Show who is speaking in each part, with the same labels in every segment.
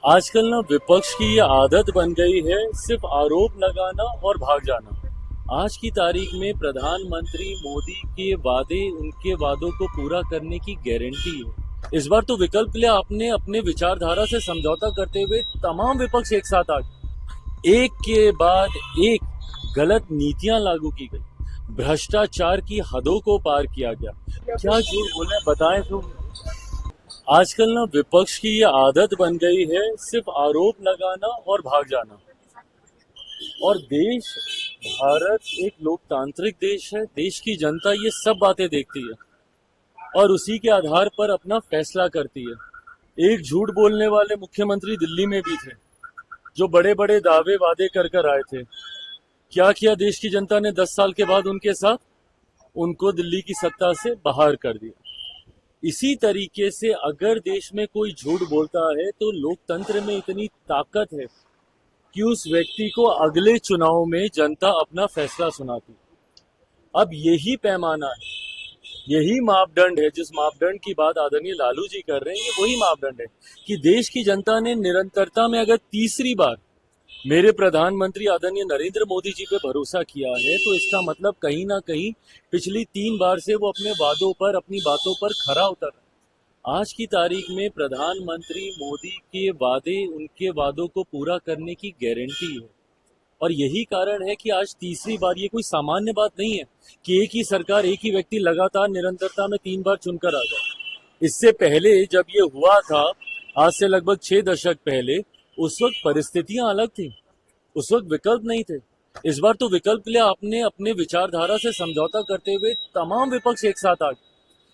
Speaker 1: आजकल ना विपक्ष की ये आदत बन गई है सिर्फ आरोप लगाना और भाग जाना। आज की तारीख में प्रधानमंत्री मोदी के वादे उनके वादों को पूरा करने की गारंटी है। इस बार तो विकल्प लिया आपने अपने विचारधारा से समझौता करते हुए तमाम विपक्ष एक साथ आ गए। एक के बाद एक गलत नीतियां लागू की गई, भ्रष्टाचार की हदों को पार किया गया। क्या झूठ बोले बताएं तो। आजकल ना विपक्ष की ये आदत बन गई है सिर्फ आरोप लगाना और भाग जाना। और देश भारत एक लोकतांत्रिक देश है, देश की जनता ये सब बातें देखती है और उसी के आधार पर अपना फैसला करती है। एक झूठ बोलने वाले मुख्यमंत्री दिल्ली में भी थे, जो बड़े बड़े दावे वादे कर कर आए थे। क्या किया देश की जनता ने 10 साल के बाद उनके साथ? उनको दिल्ली की सत्ता से बाहर कर दिया। इसी तरीके से अगर देश में कोई झूठ बोलता है तो लोकतंत्र में इतनी ताकत है कि उस व्यक्ति को अगले चुनाव में जनता अपना फैसला सुनाती है। अब यही पैमाना है, यही मापदंड है, जिस मापदंड की बात आदरणीय लालू जी कर रहे हैं, ये वही मापदंड है कि देश की जनता ने निरंतरता में अगर तीसरी बार मेरे प्रधानमंत्री आदरणीय नरेंद्र मोदी जी पे भरोसा किया है तो इसका मतलब कहीं ना कहीं पिछली 3 बार से वो अपने वादों पर, अपनी बातों पर खरा उतर रहा है। आज की तारीख में प्रधानमंत्री मोदी के वादे उनके वादों को पूरा करने की गारंटी है और यही कारण है कि आज तीसरी बार, ये कोई सामान्य बात नहीं है कि एक ही सरकार, एक ही व्यक्ति लगातार निरंतरता में 3 बार चुनकर आ जाए। इससे पहले जब ये हुआ था, आज से लगभग 6 दशक पहले, उस वक्त परिस्थितियां अलग थी, उस वक्त विकल्प नहीं थे। इस बार तो विकल्प लिया आपने अपने विचारधारा से समझौता करते हुए तमाम विपक्ष एक साथ आ गए,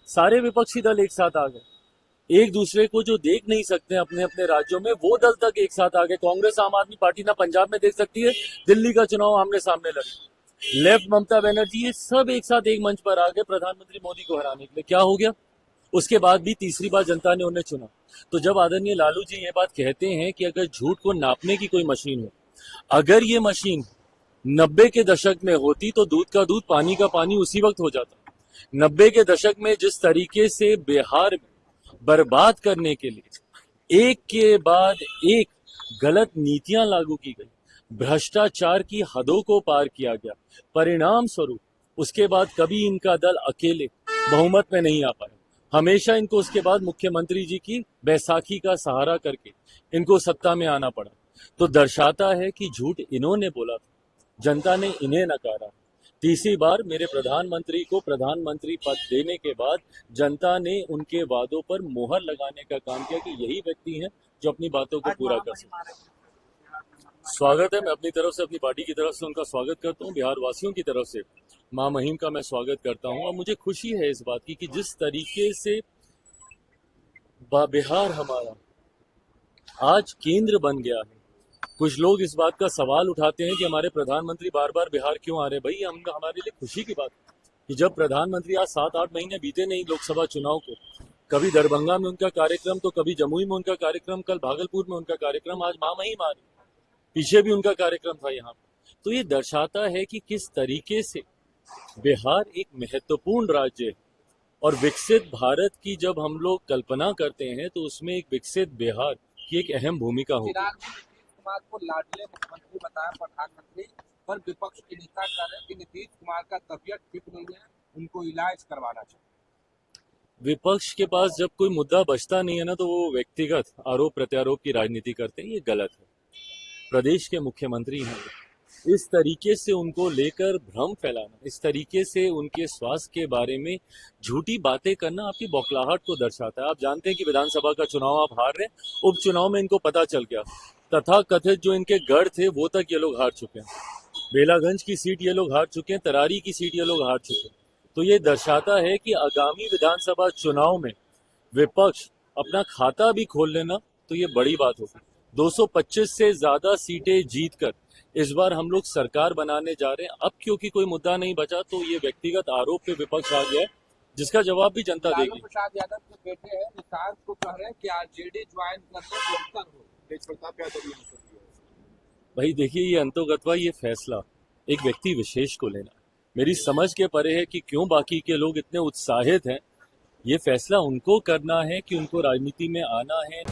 Speaker 1: सारे विपक्षी दल एक साथ आ गए। एक दूसरे को जो देख नहीं सकते अपने अपने राज्यों में, वो दल तक एक साथ आ गए। कांग्रेस आम आदमी पार्टी ना पंजाब में देख सकती है, दिल्ली का चुनाव आमने सामने लड़े। लेफ्ट ममता बनर्जी, ये सब एक साथ एक मंच पर आ गए प्रधानमंत्री मोदी को हराने के लिए। क्या हो गया? उसके बाद भी तीसरी बार जनता ने उन्हें चुना। तो जब आदरणीय लालू जी ये बात कहते हैं कि अगर झूठ को नापने की कोई मशीन हो, अगर ये मशीन 90 के दशक में होती तो दूध का दूध, पानी का पानी उसी वक्त हो जाता। 90 के दशक में जिस तरीके से बिहार में बर्बाद करने के लिए एक के बाद एक गलत नीतियां लागू की गई, भ्रष्टाचार की हदों को पार किया गया, परिणाम स्वरूप उसके बाद कभी इनका दल अकेले बहुमत में नहीं आ पाया। हमेशा इनको उसके बाद मुख्यमंत्री जी की बैसाखी का सहारा करके इनको सत्ता में आना पड़ा। तो दर्शाता है कि झूठ इन्होंने बोला था, जनता ने इन्हें नकारा। तीसरी बार मेरे प्रधानमंत्री को प्रधानमंत्री पद देने के बाद जनता ने उनके वादों पर मोहर लगाने का काम किया कि यही व्यक्ति हैं जो अपनी बातों को पूरा कर सकते। स्वागत है, मैं अपनी तरफ से, अपनी पार्टी की तरफ से उनका स्वागत करता हूँ। बिहार वासियों की तरफ से मां महिम का मैं स्वागत करता हूँ और मुझे खुशी है इस बात की कि जिस तरीके से बिहार हमारा आज केंद्र बन गया है। कुछ लोग इस बात का सवाल उठाते हैं कि हमारे प्रधानमंत्री बार बार बिहार क्यों आ रहे हैं। भाई, हमारे लिए खुशी की बात है कि जब प्रधानमंत्री, आज 7-8 महीने बीते नहीं लोकसभा चुनाव को, कभी दरभंगा में उनका कार्यक्रम तो कभी जमुई में उनका कार्यक्रम, कल भागलपुर में उनका कार्यक्रम, आज मां महिम आ रही, पीछे भी उनका कार्यक्रम था यहाँ। तो ये दर्शाता है कि किस तरीके से बिहार एक महत्वपूर्ण राज्य है और विकसित भारत की जब हम लोग कल्पना करते हैं तो उसमें एक विकसित बिहार की एक अहम भूमिका होगी।
Speaker 2: नीतीश कुमार को लाडले मुख्यमंत्री बताया प्रधानमंत्री, पर विपक्ष के नेता कह रहे हैं कि नीतीश कुमार का तबियत ठीक नहीं है, उनको इलाज करवाना चाहिए।
Speaker 1: विपक्ष के पास जब कोई मुद्दा बचता नहीं है ना, तो वो व्यक्तिगत आरोप प्रत्यारोप की राजनीति करते हैं, ये गलत है। प्रदेश के मुख्यमंत्री हैं, इस तरीके से उनको लेकर भ्रम फैलाना, इस तरीके से उनके स्वास्थ्य के बारे में झूठी बातें करना आपकी बौखलाहट को दर्शाता है। आप जानते हैं कि विधानसभा का चुनाव आप हार रहे हैं, उपचुनाव में इनको पता चल गया, तथा कथित जो इनके गढ़ थे वो तक ये लोग हार चुके हैं। बेलागंज की सीट ये लोग हार चुके हैं, तरारी की सीट ये लोग हार चुके हैं। तो ये दर्शाता है कि आगामी विधानसभा चुनाव में विपक्ष अपना खाता भी खोल लेना तो ये बड़ी बात होगी। 225 से ज्यादा सीटें जीतकर इस बार हम लोग सरकार बनाने जा रहे हैं। अब क्योंकि कोई मुद्दा नहीं बचा तो ये व्यक्तिगत आरोप पे विपक्ष आ गया है, जिसका जवाब भी जनता देगी।
Speaker 2: लालू प्रसाद यादव के बेटे हैं निशांत को कह रहे हैं कि आरजेडी ज्वाइन करने बेहतर हो। तेज प्रताप यादव ने
Speaker 1: भाई देखिए, ये अंतोगत्वा, ये फैसला एक व्यक्ति विशेष को लेना मेरी समझ के परे है कि क्यों बाकी के लोग इतने उत्साहित हैं। ये फैसला उनको करना है कि उनको राजनीति में आना है।